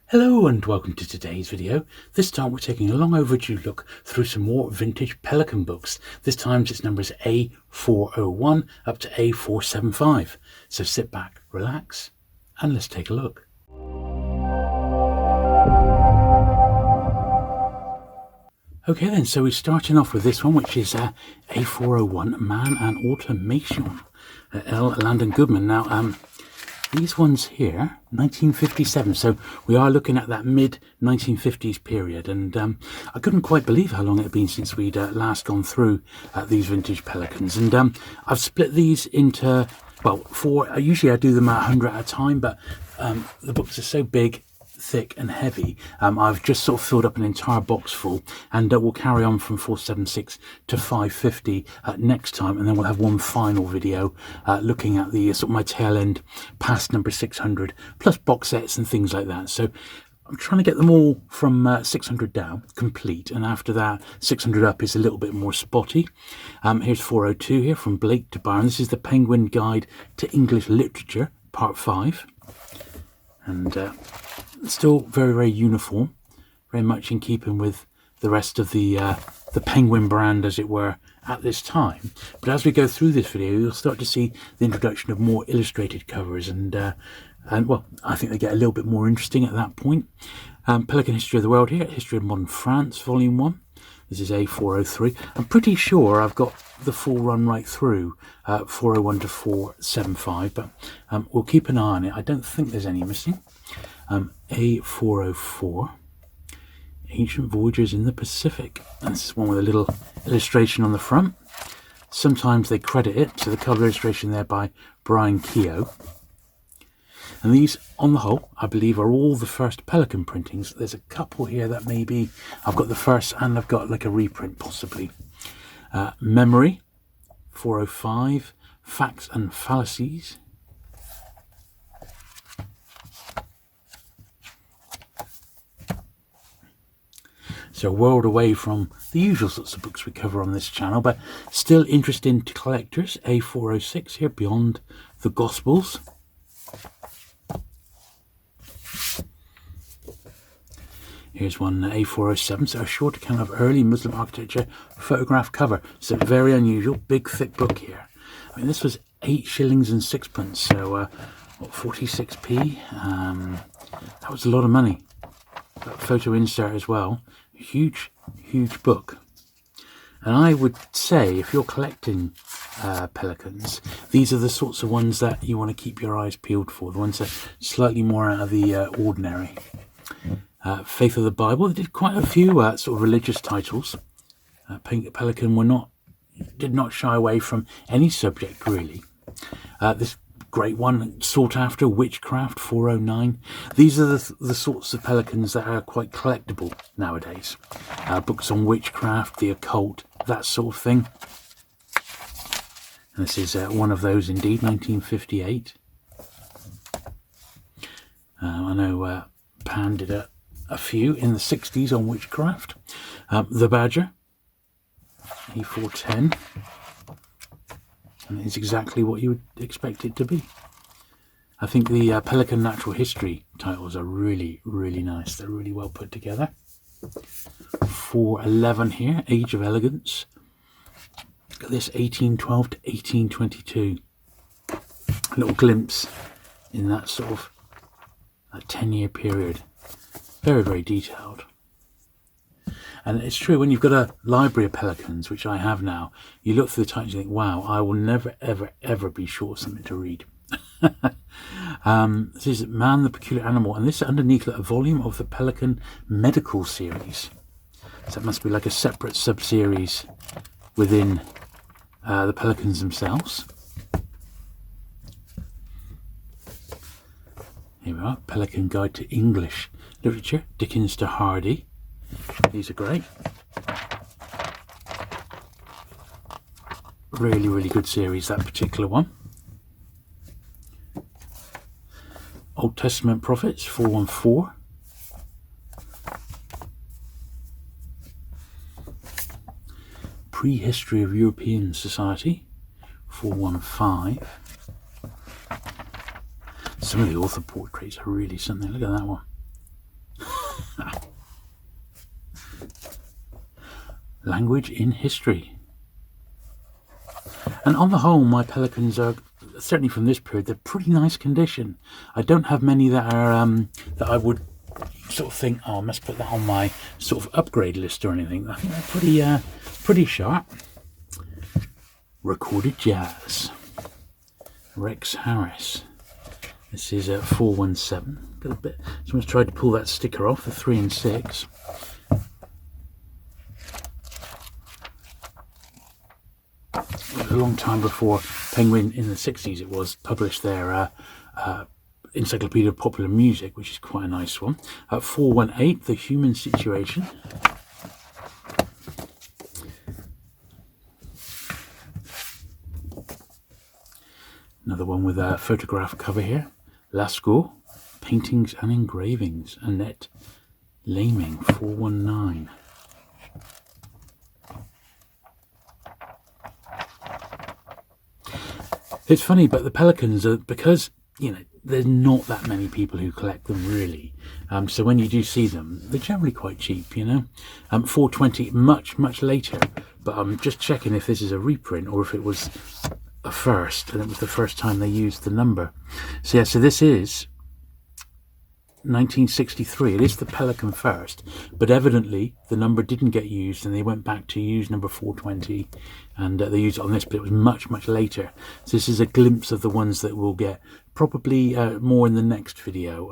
Hello and welcome to today's video. This time we're taking a long overdue look through some more vintage Pelican books. This time it's numbers A401 up to A475. So sit back, relax, and let's take a look. Okay then, so we're starting off with this one, which is A401, Man and Automation, L. Landon Goodman. Now, these ones here, 1957, so we are looking at that mid-1950s period, and I couldn't quite believe how long it had been since we'd last gone through these vintage Pelicans. And I've split these into, well, four. Usually I do them 100 at a time, but the books are so big, thick and heavy, I've just sort of filled up an entire box full, and we'll carry on from 476 to 550 next time, and then we'll have one final video looking at the sort of my tail end past number 600, plus box sets and things like that. So I'm trying to get them all from 600 down complete, and after that 600 up is a little bit more spotty. Here's 402 here, from Blake to Byron. This is the Penguin Guide to English Literature, part 5, and still very, very uniform, very much in keeping with the rest of the Penguin brand, as it were, at this time. But as we go through this video, you'll start to see the introduction of more illustrated covers, and well, I think they get a little bit more interesting at that point. Pelican History of the World here, History of Modern France, Volume 1. This is A403. I'm pretty sure I've got the full run right through 401 to 475, but we'll keep an eye on it. I don't think there's any missing. A404, Ancient Voyages in the Pacific, and this is one with a little illustration on the front. Sometimes they credit it, so the cover illustration there by Brian Keogh. And these, on the whole, I believe are all the first Pelican printings. There's a couple here that maybe I've got the first, and I've got like a reprint possibly. Memory, 405, Facts and Fallacies. So a world away from the usual sorts of books we cover on this channel, but still interesting to collectors. A406 here, Beyond the Gospels. Here's one, A407, so a short account of early Muslim architecture, photograph cover. So very unusual, big thick book here. I mean, this was 8 shillings and 6pence, so what, 46p? That was a lot of money. Got a photo insert as well. Huge book. And I would say, if you're collecting Pelicans, these are the sorts of ones that you want to keep your eyes peeled for, the ones that are slightly more out of the ordinary. Faith of the Bible. They did quite a few sort of religious titles. Pelican did not shy away from any subject, really. This great one, sought after, Witchcraft, 409. These are the sorts of Pelicans that are quite collectible nowadays. Books on witchcraft, the occult, that sort of thing. And this is one of those indeed, 1958. I know Pan did a few in the 60s on witchcraft. The Badger, A410. And it's exactly what you would expect it to be. I think the Pelican Natural History titles are really, really nice. They're really well put together. 411 here, Age of Elegance. Look at this, 1812 to 1822. A little glimpse in that sort of 10-year period. Very, very detailed. And it's true, when you've got a library of Pelicans, which I have now, you look through the titles and you think, wow, I will never, ever, ever be short of something to read. This is Man the Peculiar Animal, and this is underneath a volume of the Pelican Medical Series. So that must be like a separate sub-series within the Pelicans themselves. Here we are, Pelican Guide to English Literature, Dickens to Hardy. These are great. Really, really good series, that particular one. Old Testament Prophets, 414. Prehistory of European Society, 415. Some of the author portraits are really something. Look at that one. Language in History. And on the whole, my pelicans are, certainly from this period, they're pretty nice condition. I don't have many that are that I would sort of think, oh, I must put that on my sort of upgrade list or anything. I think they're pretty sharp. Recorded Jazz. Rex Harris. This is a 417. Got a bit. Someone's tried to pull that sticker off, the 3 and 6. A long time before Penguin, in the 60s it was, published their Encyclopedia of Popular Music, which is quite a nice one. 418, The Human Situation. Another one with a photograph cover here. Lascaux, Paintings and Engravings. Annette Laming, 419. It's funny, but the pelicans are, because, you know, there's not that many people who collect them really. So when you do see them, they're generally quite cheap, you know. 420, much later. But I'm just checking if this is a reprint or if it was a first, and it was the first time they used the number. So yeah, so this is 1963. It is the Pelican first, but evidently the number didn't get used and they went back to use number 420, and they used it on this, but it was much later. So this is a glimpse of the ones that we'll get probably more in the next video.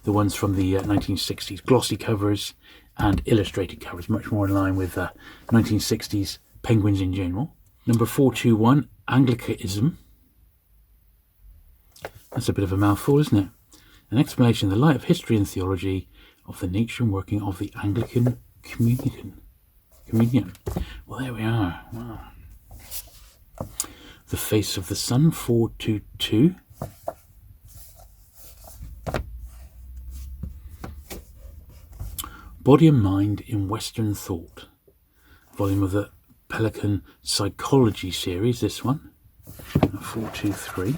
The ones from the 1960s, glossy covers and illustrated covers, much more in line with 1960s penguins in general. Number 421, Anglicanism. That's a bit of a mouthful, isn't it? An explanation in the light of history and theology of the nature and working of the Anglican communion. Well, there we are. Wow. The Face of the Sun, 422. Body and Mind in Western Thought. Volume of the Pelican Psychology series, this one. 423.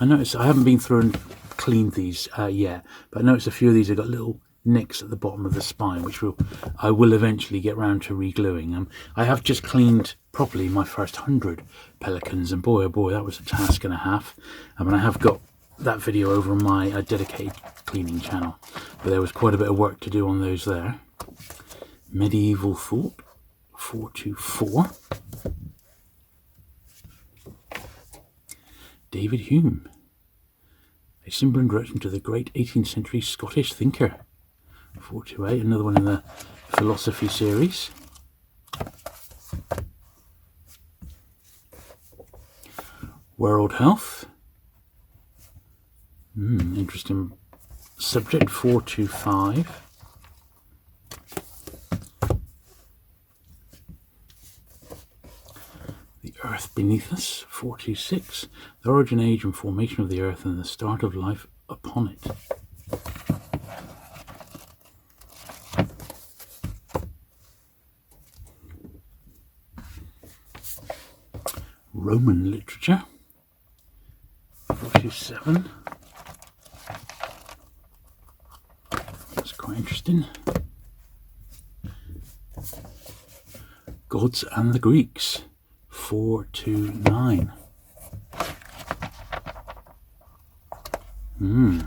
I noticed, I haven't been through and cleaned these yet, but I noticed a few of these have got little nicks at the bottom of the spine, which I will eventually get round to re-gluing. I have just cleaned properly my first 100 pelicans, and boy oh boy, that was a task and a half. And I have got that video over on my dedicated cleaning channel, but there was quite a bit of work to do on those there. Medieval Thought, 424. David Hume, a symbol introduction to the great 18th century Scottish thinker. 428, another one in the philosophy series. World Health. Interesting subject, 425. The Earth Beneath Us, 426. The origin, age and formation of the Earth and the start of life upon it. Roman literature, 427. That's quite interesting. Gods and the Greeks, 429. Nice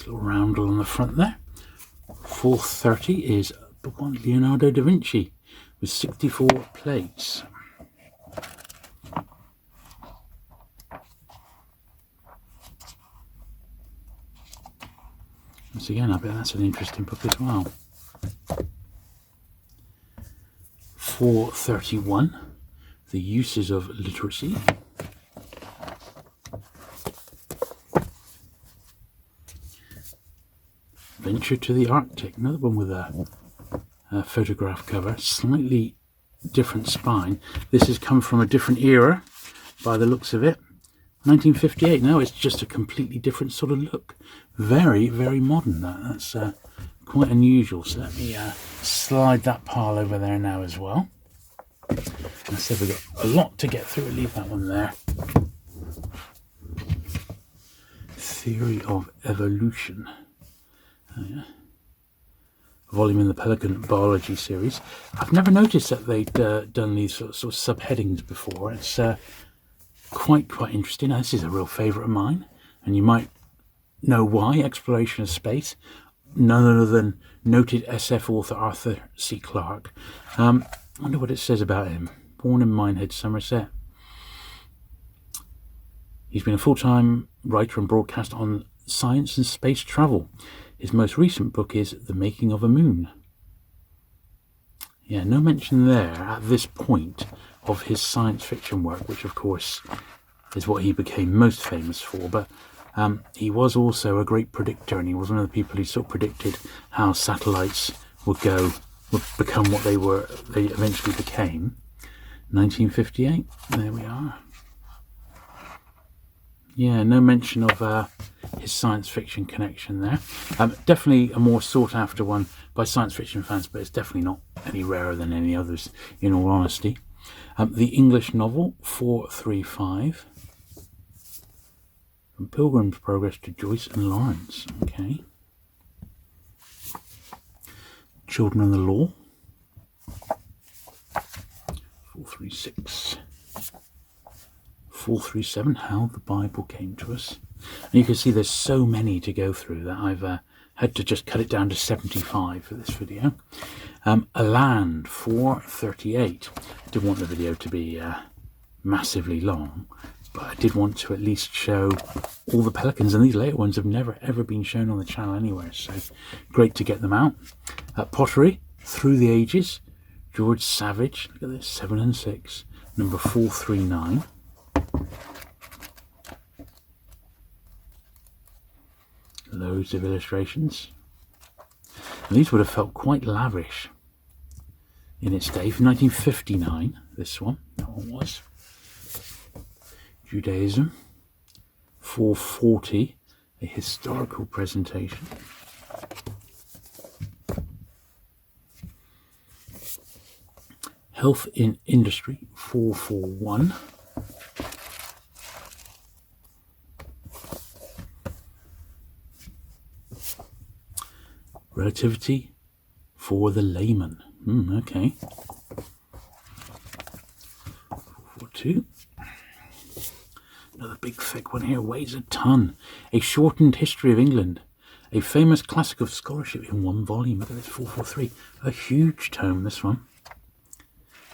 little roundel on the front there. 430 is book on Leonardo da Vinci with 64 plates. Once again, I bet that's an interesting book as well. 431, The Uses of Literacy. Venture to the Arctic, another one with a photograph cover, slightly different spine. This has come from a different era by the looks of it. 1958, now it's just a completely different sort of look. Very modern. That's quite unusual. So let me slide that pile over there now as well. I said we've got a lot to get through. Leave that one there. Theory of Evolution. volume in the Pelican biology series. I've never noticed that they'd done these sort of subheadings before. It's quite interesting. Now, this is a real favourite of mine, and you might know why. Exploration of space. None other than noted SF author Arthur C. Clarke. I wonder what it says about him. Born in Minehead, Somerset. He's been a full-time writer and broadcaster on science and space travel. His most recent book is The Making of a Moon. Yeah, no mention there at this point of his science fiction work, which of course is what he became most famous for. But he was also a great predictor, and he was one of the people who sort of predicted how satellites would become what they eventually became. 1958, there we are. Yeah, no mention of his science fiction connection there. Definitely a more sought after one by science fiction fans, but it's definitely not any rarer than any others, in all honesty. The English novel 435. From Pilgrim's Progress to Joyce and Lawrence. Okay. Children of the Law 436. 437, How the Bible Came to Us. And you can see there's so many to go through that I've had to just cut it down to 75 for this video. A Land 438. I didn't want the video to be massively long, but I did want to at least show all the pelicans, and these later ones have never ever been shown on the channel anywhere, so great to get them out. Pottery Through the Ages, George Savage, look at this, 7 and 6, number 439. Loads of illustrations. And these would have felt quite lavish in its day. From 1959, this one, that one was. Judaism, 440, a historical presentation. Health in Industry, 441. Relativity for the Layman. Okay. 442. Another big thick one here, weighs a ton. A Shortened History of England. A famous classic of scholarship in one volume. Look at this, 443. A huge tome, this one.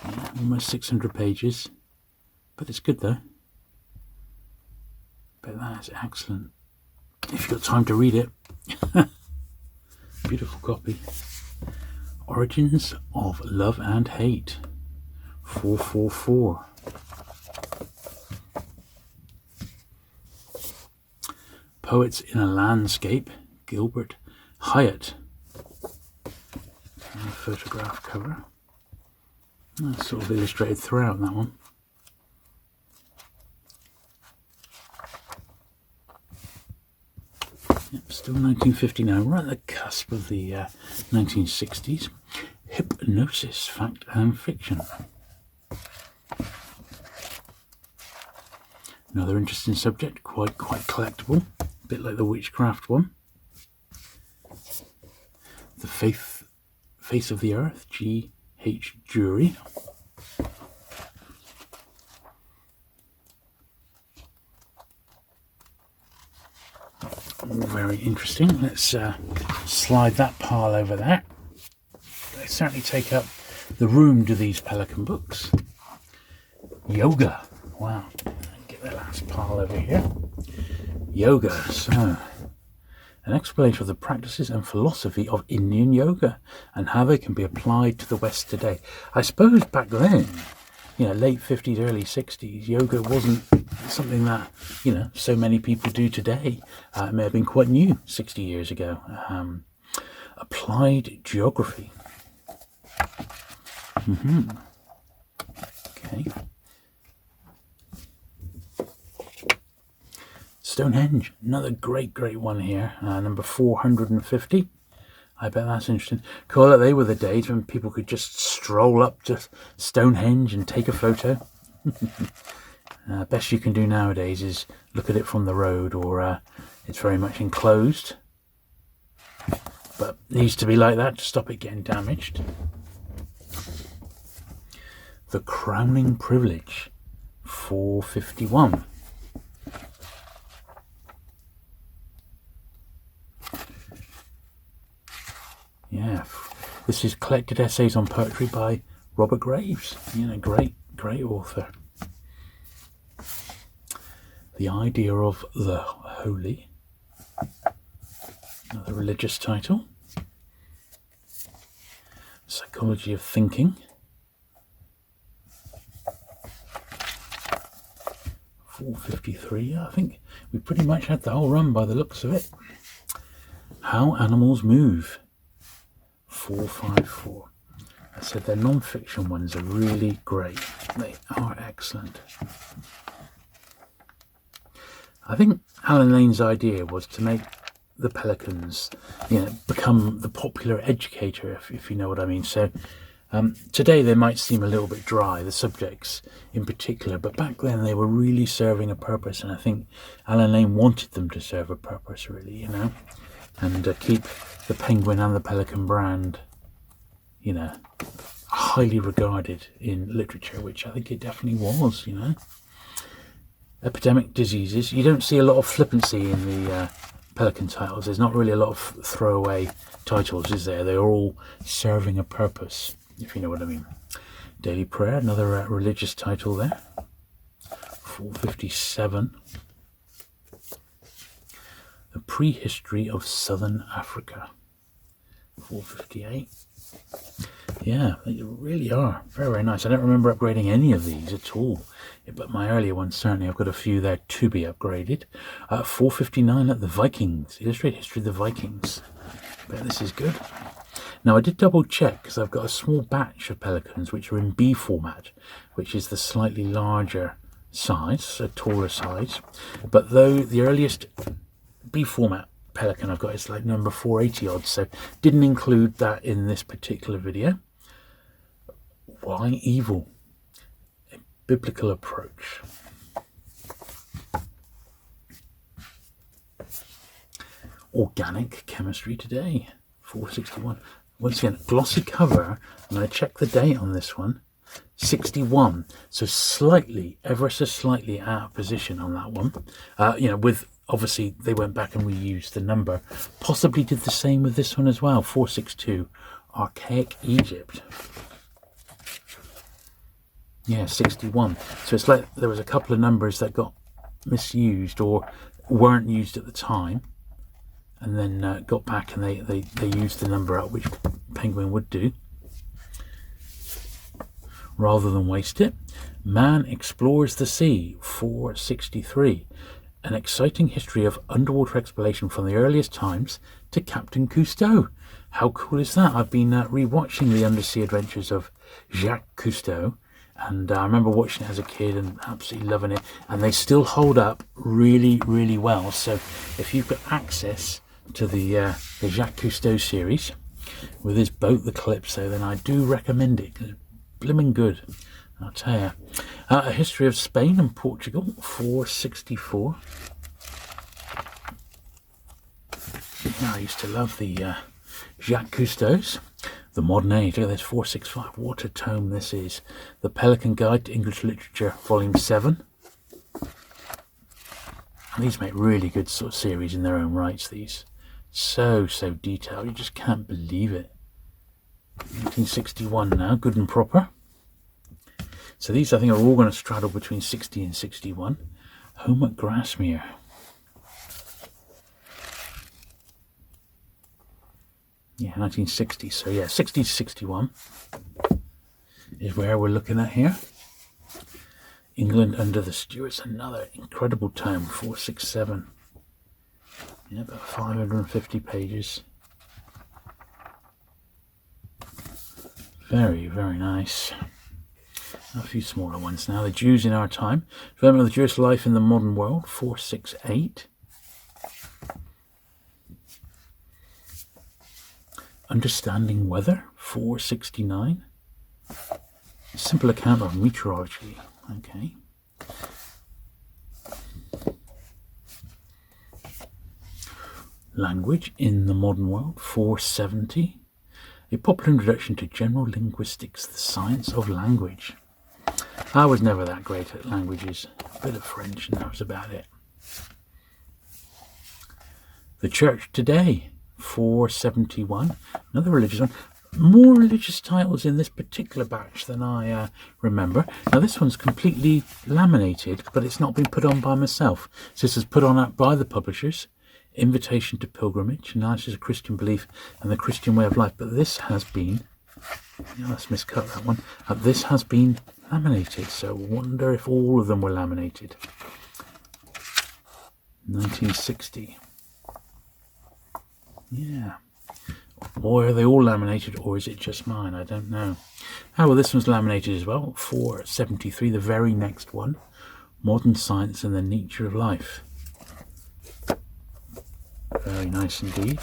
Yeah, almost 600 pages. But it's good, though. But that is excellent. If you've got time to read it. Beautiful copy. Origins of Love and Hate, 444. Poets in a Landscape, Gilbert Hyatt. And a photograph cover. That's sort of illustrated throughout that one. Yep, still 1959, right at the cusp of the 1960s. Hypnosis, Fact and Fiction. Another interesting subject, quite collectible, a bit like the witchcraft one. The Face of the Earth, G.H. Jury. All very interesting. Let's slide that pile over there. They certainly take up the room, do these Pelican books. Yoga. Wow. Get that last pile over here. Yoga. So, an explanation of the practices and philosophy of Indian yoga and how they can be applied to the West today. I suppose back then, late 50s, early 60s, yoga wasn't something that, so many people do today. It may have been quite new 60 years ago. Applied geography. Okay. Stonehenge, another great one here. Number 450. I bet that's interesting. Cool, they were the days when people could just stroll up to Stonehenge and take a photo. Best you can do nowadays is look at it from the road, or it's very much enclosed. but it needs to be like that to stop it getting damaged. The Crowning Privilege, 451. Yeah, this is Collected Essays on Poetry by Robert Graves. Great author. The Idea of the Holy, another religious title. Psychology of Thinking. 453. I think we pretty much had the whole run by the looks of it. How Animals Move, 454. I said their non-fiction ones are really great. They are excellent. I think Alan Lane's idea was to make the Pelicans, become the popular educator, if you know what I mean. So today they might seem a little bit dry, the subjects in particular, but back then they were really serving a purpose, and I think Alan Lane wanted them to serve a purpose, really, and keep the Penguin and the Pelican brand, highly regarded in literature, which I think it definitely was, Epidemic diseases. You don't see a lot of flippancy in the Pelican titles. There's not really a lot of throwaway titles, is there? They're all serving a purpose, if you know what I mean. Daily Prayer, another religious title there. 457. The Prehistory of Southern Africa. 458. Yeah, they really are very, very nice. I don't remember upgrading any of these at all, but my earlier ones, certainly, I've got a few there to be upgraded. 459 at the Vikings, Illustrated History of the Vikings. Bet this is good. Now, I did double check because I've got a small batch of Pelicans which are in B format, which is the slightly larger size, a taller size. But though the earliest B format Pelican I've got is like number 480 odd, so didn't include that in this particular video. Why Evil? A Biblical Approach. Organic Chemistry Today, 461. Once again, glossy cover. I'm going to check the date on this one. 61. So slightly, ever so slightly out of position on that one. With obviously they went back and reused the number. Possibly did the same with this one as well. 462. Archaic Egypt. Yeah, 61. So it's like there was a couple of numbers that got misused or weren't used at the time, and then got back and they used the number out, which Penguin would do, rather than waste it. Man Explores the Sea, 463. An exciting history of underwater exploration from the earliest times to Captain Cousteau. How cool is that? I've been rewatching the undersea adventures of Jacques Cousteau, and I remember watching it as a kid and absolutely loving it, and they still hold up really, really well. So if you've got access to the Jacques Cousteau series with his boat, the Calypso, then I do recommend it. It's blimmin' good, I'll tell you. A History of Spain and Portugal, 464. Yeah, I used to love the Jacques Cousteau's. The Modern Age, look at this, 465. What a tome this is. The Pelican Guide to English Literature, Volume 7. And these make really good sort of series in their own rights, these. So detailed, you just can't believe it. 1961 now, good and proper. So these, I think, are all going to straddle between 60 and 61. Home at Grasmere. Yeah, 1960. So yeah, 60 to 61 is where we're looking at here. England Under the Stuarts, another incredible tome, 467. Yeah, about 550 pages. Very, very nice. A few smaller ones now. The Jews in Our Time. Development of the Jewish Life in the Modern World, 468. Understanding Weather, 469. Simple account of meteorology. Okay. Language in the Modern World, 470. A Popular Introduction to General Linguistics, the Science of Language. I was never that great at languages. A bit of French, and that was about it. The Church Today, 471. Another religious one. More religious titles in this particular batch than I remember. Now this one's completely laminated, but it's not been put on by myself. So this is put on by the publishers. Invitation to Pilgrimage, Analysis of Christian Belief and the Christian Way of Life. But this has been, let's miscut that one. This has been laminated, so I wonder if all of them were laminated. 1960. Yeah. Or are they all laminated, or is it just mine? I don't know. Well, this one's laminated as well. 473, the very next one. Modern Science and the Nature of Life. Very nice indeed.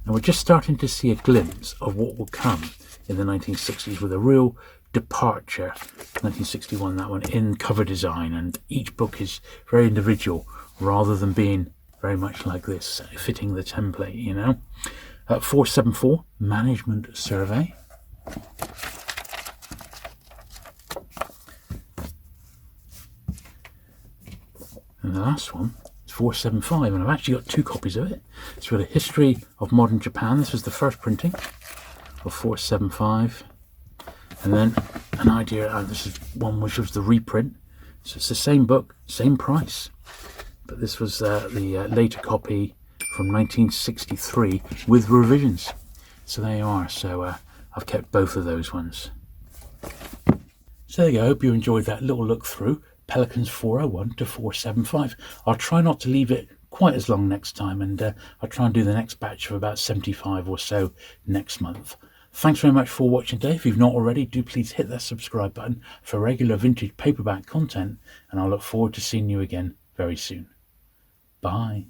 And we're just starting to see a glimpse of what will come in the 1960s with a real departure. 1961, that one, in cover design, and each book is very individual rather than being very much like this, fitting the template, 474, Management Survey. And the last one, 475, and I've actually got two copies of it. It's got a history of modern Japan. This was the first printing of 475, and then an idea. This is one which was the reprint, so it's the same book, same price, but this was the later copy from 1963 with revisions. So there you are. So I've kept both of those ones. So there you go. I hope you enjoyed that little look through Pelicans 401 to 475. I'll try not to leave it quite as long next time, and I'll try and do the next batch of about 75 or so next month. Thanks very much for watching today. If you've not already, do please hit that subscribe button for regular vintage paperback content, and I'll look forward to seeing you again very soon. Bye.